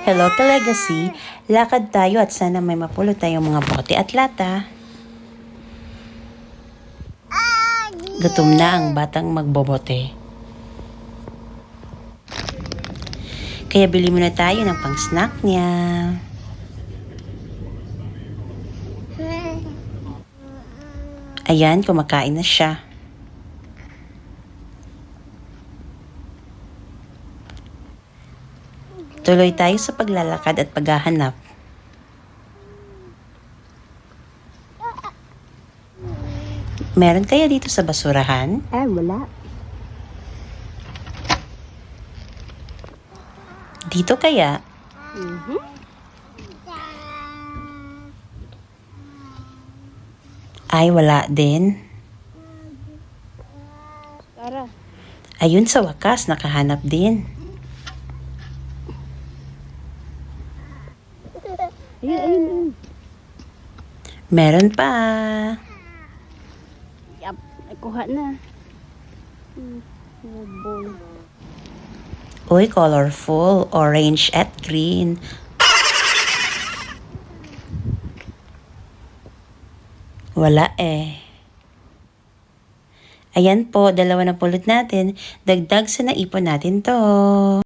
Hello ka-legacy, lakad tayo at sana may mapulot tayong mga bote at lata. Gutom na ang batang magbobote. Kaya bili muna tayo ng pang-snack niya. Ayan, kumakain na siya. Tuloy tayo sa paglalakad at paghahanap. Meron kaya dito sa basurahan? Wala. Dito kaya? Ay, wala din. Tara. Ayun, sa wakas, nakahanap din. Ayun. Meron pa. Yap, kuha na. Ball. Uy, colorful. Orange at green. Wala eh. Ayan po, dalawa na pulot natin. Dagdag sa naipon natin to.